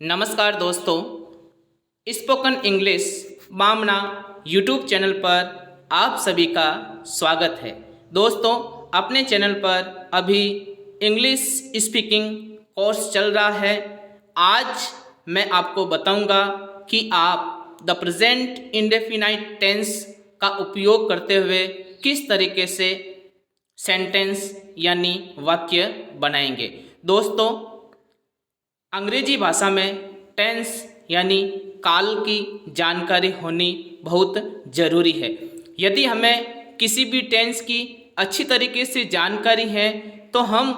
नमस्कार दोस्तों, spoken English बामना YouTube channel पर आप सभी का स्वागत है। दोस्तों, अपने चैनल पर अभी इंग्लिश स्पीकिंग कोर्स चल रहा है। आज मैं आपको बताऊंगा कि आप द प्रेजेंट इंडेफिनाइट टेंस का उपयोग करते हुए किस तरीके से सेंटेंस यानी वाक्य बनाएंगे। दोस्तों, अंग्रेजी भाषा में टेंस यानी काल की जानकारी होनी बहुत ज़रूरी है। यदि हमें किसी भी टेंस की अच्छी तरीके से जानकारी है तो हम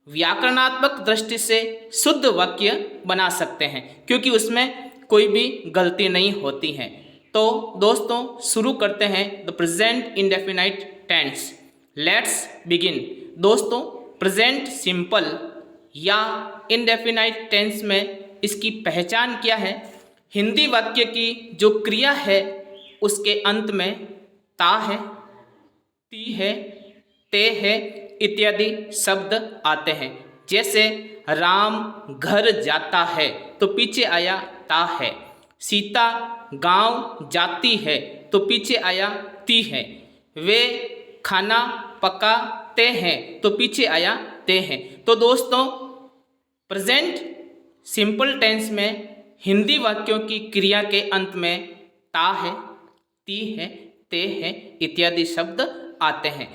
व्याकरणात्मक दृष्टि से शुद्ध वाक्य बना सकते हैं, क्योंकि उसमें कोई भी गलती नहीं होती है। तो दोस्तों, शुरू करते हैं the present indefinite tense. Let's begin. दोस्तों, प्रेजेंट सिंपल या इंडेफिनाइट टेंस में इसकी पहचान क्या है? हिंदी वाक्य की जो क्रिया है उसके अंत में ता है, ती है, ते है इत्यादि शब्द आते हैं। जैसे राम घर जाता है तो पीछे आया ता है। सीता गांव जाती है तो पीछे आया ती है। वे खाना पकाते हैं तो पीछे आया ते हैं। तो दोस्तों, प्रेजेंट सिंपल टेंस में हिंदी वाक्यों की क्रिया के अंत में ता है, ती है, ते है इत्यादि शब्द आते हैं।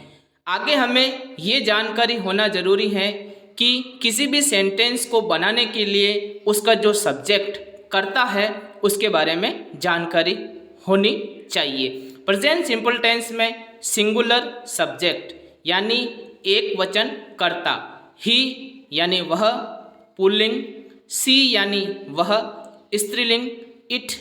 आगे हमें ये जानकारी होना जरूरी है कि किसी भी सेंटेंस को बनाने के लिए उसका जो सब्जेक्ट करता है उसके बारे में जानकारी होनी चाहिए। प्रेजेंट सिंपल टेंस में सिंगुलर सब्जेक्ट यानी एक वचन कर्ता, ही यानी वह पुल्लिंग, सी यानी वह स्त्रीलिंग, इट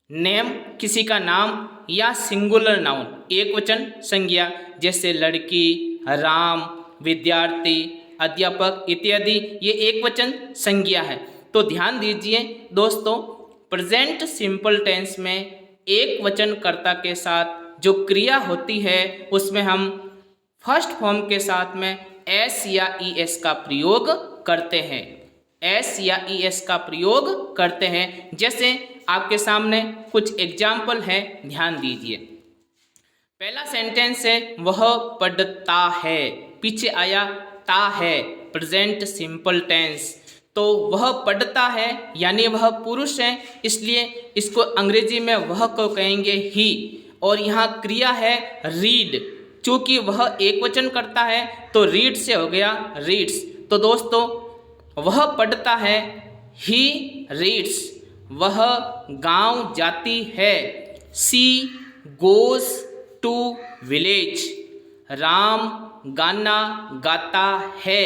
नेम किसी का नाम या सिंगुलर नाउन एक वचन संज्ञा, जैसे लड़की, राम, विद्यार्थी, अध्यापक इत्यादि ये एक वचन संज्ञा है। तो ध्यान दीजिए दोस्तों, प्रेजेंट सिंपल टेंस में एक वचन कर्ता के साथ जो क्रिया होती है उसमें हम फर्स्ट फॉर्म के साथ में एस या ई एस का प्रयोग करते हैं। एस या ई एस का प्रयोग करते हैं। जैसे आपके सामने कुछ एग्जाम्पल हैं, ध्यान दीजिए। पहला सेंटेंस है वह पढ़ता है, पीछे आया ता है, प्रेजेंट सिंपल टेंस। तो वह पढ़ता है यानी वह पुरुष है, इसलिए इसको अंग्रेजी में वह को कहेंगे ही। और यहाँ क्रिया है रीड, चूँकि वह एक वचन करता है तो रीड से हो गया रीड्स। तो दोस्तों, वह पढ़ता है, ही रीड्स। वह गांव जाती है, she goes to village. Ram गाना गाता है,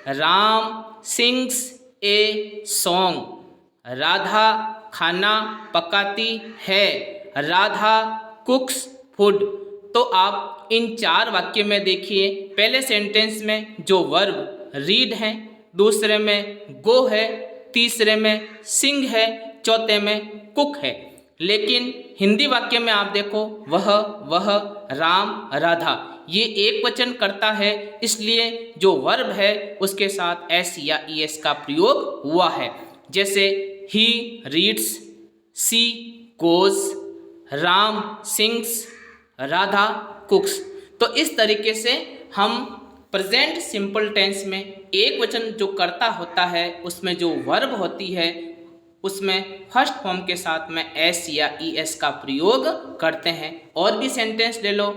Ram sings a song. Radha खाना पकाती है, राधा कुक्स फूड। तो आप इन चार वाक्य में देखिए, पहले सेंटेंस में जो वर्ब रीड है, दूसरे में गो है, तीसरे में सिंग है, चौथे में कुक है। लेकिन हिंदी वाक्य में आप देखो वह, राम, राधा ये एक वचन करता है, इसलिए जो वर्ब है उसके साथ एस या ई एस का प्रयोग हुआ है। जैसे he reads, she goes, Ram sings, Radha cooks. तो इस तरीके से हम प्रेजेंट सिंपल टेंस में एक वचन जो कर्ता होता है उसमें जो वर्ब होती है उसमें फर्स्ट फॉर्म के साथ में एस या ई एस का प्रयोग करते हैं। और भी सेंटेंस ले लो,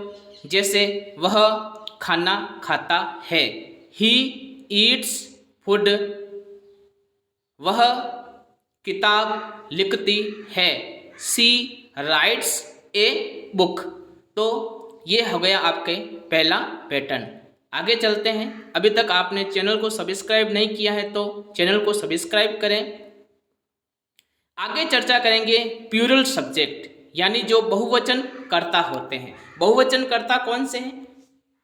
जैसे वह खाना खाता है, ही ईट्स फूड। वह किताब लिखती है, सी राइट्स ए बुक। तो ये हो गया आपके पहला पैटर्न। आगे चलते हैं। अभी तक आपने चैनल को सब्सक्राइब नहीं किया है तो चैनल को सब्सक्राइब करें। आगे चर्चा करेंगे प्लूरल सब्जेक्ट यानी जो बहुवचन कर्ता होते हैं। बहुवचन कर्ता कौन से हैं?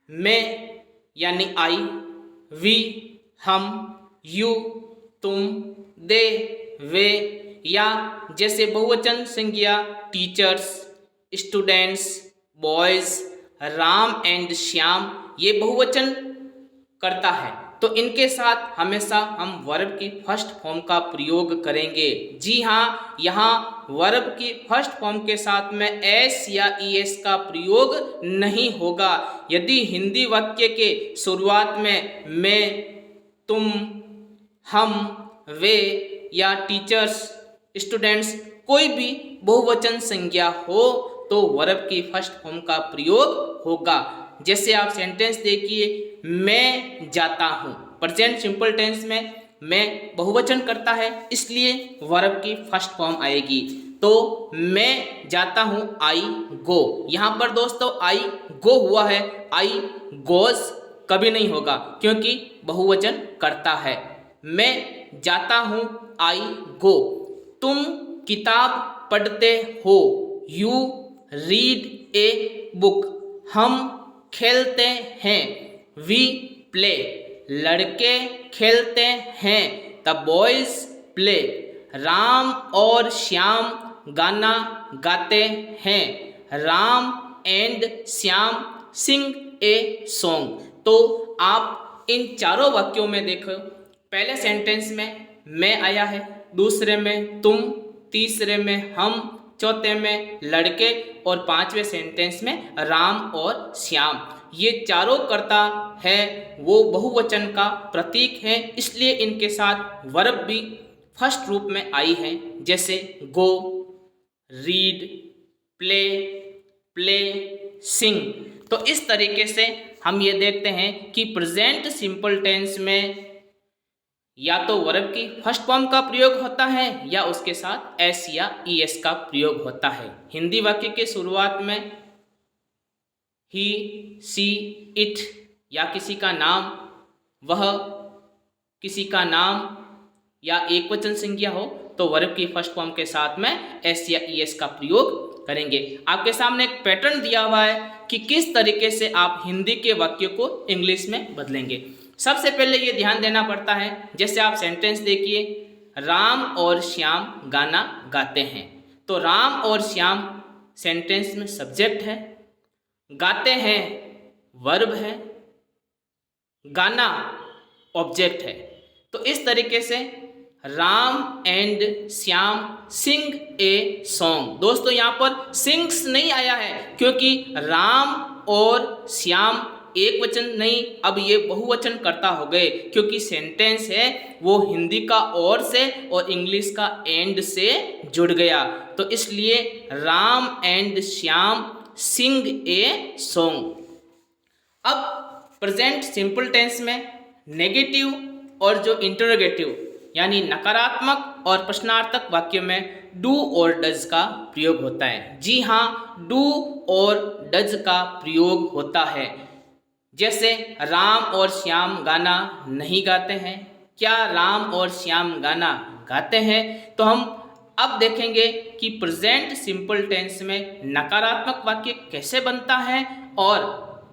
मैं यानी आई, वी हम, यू तुम, दे वे, या जैसे बहुवचन संज्ञा teachers, students, boys, Ram and Shyam ये बहुवचन करता है। तो इनके साथ हमेशा हम वर्ब की फर्स्ट फॉर्म का प्रयोग करेंगे। जी हाँ, यहाँ वर्ब की फर्स्ट फॉर्म के साथ में एस या ईएस का प्रयोग नहीं होगा। यदि हिंदी वाक्य के शुरुआत में मैं, तुम, हम, वे या टीचर्स, स्टूडेंट्स कोई भी बहुवचन संज्ञा हो तो वर्ब की फर्स्ट फॉर्म का प्रयोग होगा। जैसे आप सेंटेंस देखिए, मैं जाता हूँ, प्रेजेंट सिंपल टेंस में मैं बहुवचन करता है इसलिए वर्ब की फर्स्ट फॉर्म आएगी। तो मैं जाता हूँ, आई गो। यहाँ पर दोस्तों आई गो हुआ है, आई गोज कभी नहीं होगा क्योंकि बहुवचन करता है। मैं जाता हूँ, आई गो। तुम किताब पढ़ते हो, यू रीड ए बुक। हम खेलते हैं, वी प्ले। लड़के खेलते हैं, द बॉयज प्ले। राम और श्याम गाना गाते हैं, Ram and Shyam sing a song. तो आप इन चारों वाक्यों में देखो, पहले सेंटेंस में मैं आया है, दूसरे में तुम, तीसरे में हम, चौथे में लड़के और पांचवें सेंटेंस में राम और श्याम। ये चारों कर्ता है वो बहुवचन का प्रतीक है, इसलिए इनके साथ वर्ब भी फर्स्ट रूप में आई है, जैसे गो, रीड, प्ले, प्ले, सिंग। तो इस तरीके से हम ये देखते हैं कि प्रेजेंट सिंपल टेंस में या तो वर्ब की फर्स्ट फॉर्म का प्रयोग होता है या उसके साथ एस या ईएस का प्रयोग होता है। हिंदी वाक्य के शुरुआत में ही, सी, इट या किसी का नाम, वह, किसी का नाम या एक वचन संज्ञा हो तो वर्ब की फर्स्ट फॉर्म के साथ में एस या ईएस का प्रयोग करेंगे। आपके सामने एक पैटर्न दिया हुआ है कि किस तरीके से आप हिंदी के वाक्य को इंग्लिश में बदलेंगे। सबसे पहले ये ध्यान देना पड़ता है, जैसे आप सेंटेंस देखिए, राम और श्याम गाना गाते हैं। तो राम और श्याम सेंटेंस में सब्जेक्ट है, गाते हैं वर्ब है, गाना ऑब्जेक्ट है। तो इस तरीके से Ram and Shyam sing a song. दोस्तों यहाँ पर सिंग्स नहीं आया है क्योंकि राम और श्याम एक वचन नहीं, अब ये बहुवचन करता हो गए क्योंकि सेंटेंस है वो हिंदी का और से और इंग्लिश का एंड से जुड़ गया। तो इसलिए Ram and Shyam sing a song. अब प्रेजेंट सिंपल टेंस में नेगेटिव और जो इंटरोगेटिव यानी नकारात्मक और प्रश्नार्थक वाक्य में डू और डज का प्रयोग होता है। जी हाँ, डू और डज का प्रयोग होता है। जैसे राम और श्याम गाना नहीं गाते हैं, क्या राम और श्याम गाना गाते हैं? तो हम अब देखेंगे कि प्रेजेंट सिंपल टेंस में नकारात्मक वाक्य कैसे बनता है और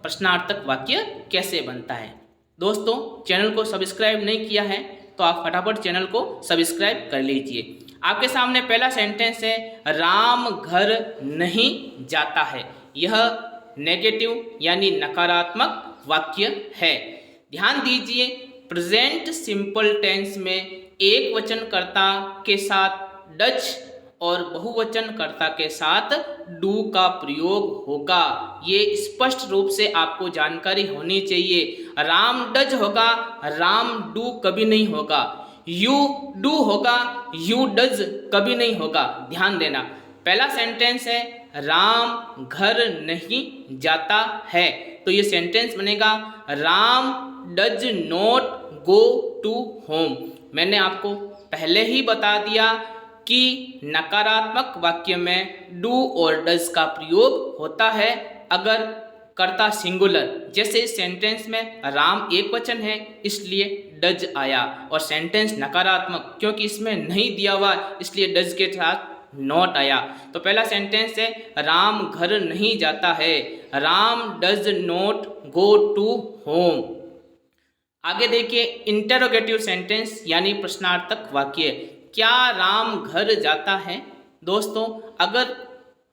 प्रश्नार्थक वाक्य कैसे बनता है। दोस्तों, चैनल को सब्सक्राइब नहीं किया है तो आप फटाफट चैनल को सब्सक्राइब कर लीजिए। आपके सामने पहला सेंटेंस है, राम घर नहीं जाता है। यह नेगेटिव यानी नकारात्मक वाक्य है। ध्यान दीजिए, प्रेजेंट सिंपल टेंस में एक वचनकर्ता के साथ डज और बहुवचनकर्ता के साथ डू का प्रयोग होगा। ये स्पष्ट रूप से आपको जानकारी होनी चाहिए। राम डज होगा, राम डू कभी नहीं होगा। यू डू होगा, यू डज कभी नहीं होगा। ध्यान देना, पहला सेंटेंस है राम घर नहीं जाता है, तो ये सेंटेंस बनेगा Ram does not go to home. मैंने आपको पहले ही बता दिया कि नकारात्मक वाक्य में डू और डज का प्रयोग होता है अगर कर्ता सिंगुलर। जैसे इस सेंटेंस में राम एक वचन है इसलिए डज आया, और सेंटेंस नकारात्मक क्योंकि इसमें नहीं दिया हुआ इसलिए डज के साथ नॉट आया। तो पहला सेंटेंस है राम घर नहीं जाता है, Ram does not go to home. आगे देखिए, इंटरोगेटिव सेंटेंस यानी प्रश्नार्थक वाक्य, क्या राम घर जाता है? दोस्तों, अगर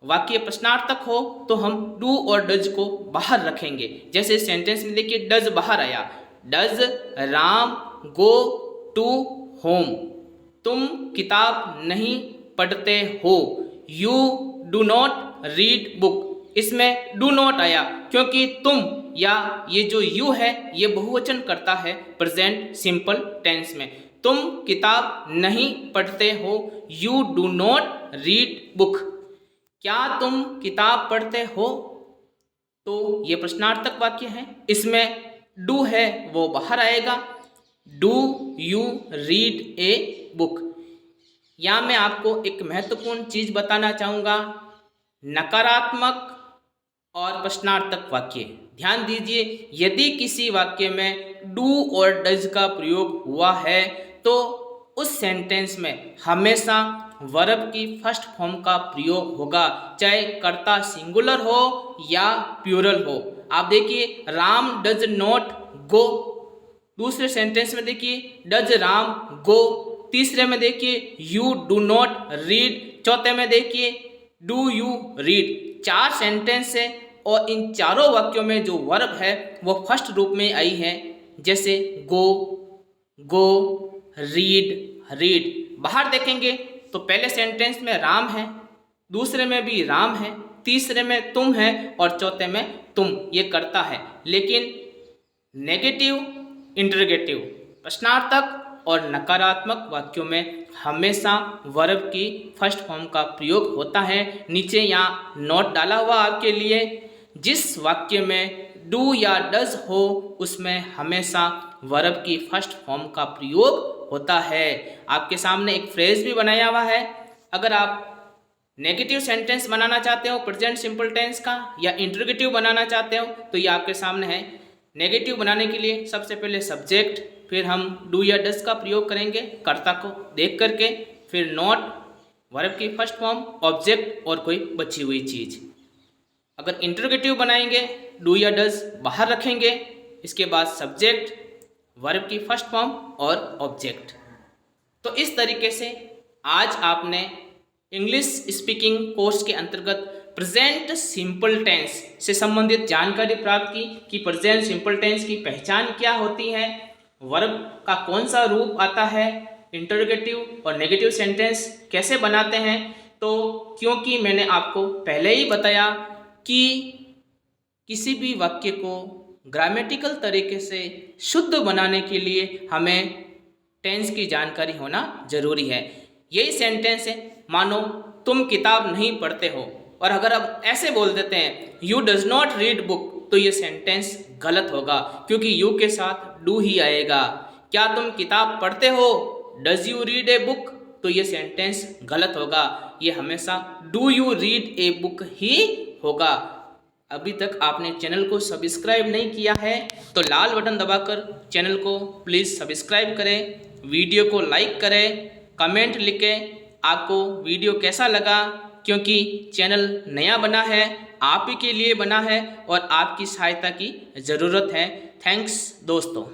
वाक्य प्रश्नार्थक हो तो हम डू और डज को बाहर रखेंगे। जैसे सेंटेंस में देखिए डज बाहर आया, does Ram go to home? तुम किताब नहीं पढ़ते हो। You do not read book. इसमें डू नॉट आया क्योंकि तुम या ये जो यू है ये बहुवचन करता है प्रेजेंट सिंपल टेंस में। तुम किताब नहीं पढ़ते हो। You do not read book. क्या तुम किताब पढ़ते हो? तो ये प्रश्नार्थक वाक्य है। इसमें डू है वो बाहर आएगा। Do you read a book? यहाँ मैं आपको एक महत्वपूर्ण चीज बताना चाहूँगा। नकारात्मक और प्रश्नार्थक वाक्य, ध्यान दीजिए, यदि किसी वाक्य में डू और डज का प्रयोग हुआ है तो उस सेंटेंस में हमेशा वर्ब की फर्स्ट फॉर्म का प्रयोग होगा, चाहे कर्ता सिंगुलर हो या प्लूरल हो। आप देखिए, राम डज नॉट गो। दूसरे सेंटेंस में देखिए, डज राम गो। तीसरे में देखिए, यू डू नॉट रीड। चौथे में देखिए, डू यू रीड। 4 सेंटेंस है और इन चारों वाक्यों में जो वर्ब है वो फर्स्ट रूप में आई है, जैसे गो, गो, रीड, रीड। बाहर देखेंगे तो पहले सेंटेंस में राम है, दूसरे में भी राम है, तीसरे में तुम है और चौथे में तुम, ये करता है। लेकिन नेगेटिव, इंटरोगेटिव, प्रश्नार्थक और नकारात्मक वाक्यों में हमेशा वर्ब की फर्स्ट फॉर्म का प्रयोग होता है। नीचे यहाँ नोट डाला हुआ आपके लिए। जिस वाक्य में डू या डज हो उसमें हमेशा वर्ब की फर्स्ट फॉर्म का प्रयोग होता है। आपके सामने एक फ्रेज भी बनाया हुआ है। अगर आप नेगेटिव सेंटेंस बनाना चाहते हो प्रेजेंट सिंपल टेंस का या इंटरोगेटिव बनाना चाहते हो तो ये आपके सामने है। नेगेटिव बनाने के लिए सबसे पहले सब्जेक्ट, फिर हम डू या डज का प्रयोग करेंगे कर्ता को देख करके, फिर नॉट, वर्ब की फर्स्ट फॉर्म, ऑब्जेक्ट और कोई बची हुई चीज। अगर इंटरोगेटिव बनाएंगे डू या डज बाहर रखेंगे, इसके बाद सब्जेक्ट, वर्ब की फर्स्ट फॉर्म और ऑब्जेक्ट। तो इस तरीके से आज आपने इंग्लिश स्पीकिंग कोर्स के अंतर्गत प्रेजेंट सिंपल टेंस से संबंधित जानकारी प्राप्त की कि प्रेजेंट सिंपल टेंस की पहचान क्या होती है, वर्ब का कौन सा रूप आता है, इंटरोगेटिव और नेगेटिव सेंटेंस कैसे बनाते हैं। तो क्योंकि मैंने आपको पहले ही बताया कि किसी भी वाक्य को ग्रामेटिकल तरीके से शुद्ध बनाने के लिए हमें टेंस की जानकारी होना जरूरी है। यही सेंटेंस है, मानो तुम किताब नहीं पढ़ते हो, और अगर आप ऐसे बोल देते हैं you does not read book, तो ये सेंटेंस गलत होगा क्योंकि यू के साथ डू ही आएगा। क्या तुम किताब पढ़ते हो, does you read a book, तो ये सेंटेंस गलत होगा। ये हमेशा do you read a book ही होगा। अभी तक आपने चैनल को सब्सक्राइब नहीं किया है तो लाल बटन दबाकर चैनल को प्लीज़ सब्सक्राइब करें, वीडियो को लाइक करें, कमेंट लिखें आपको वीडियो कैसा लगा, क्योंकि चैनल नया बना है, आप ही के लिए बना है और आपकी सहायता की ज़रूरत है। थैंक्स दोस्तों।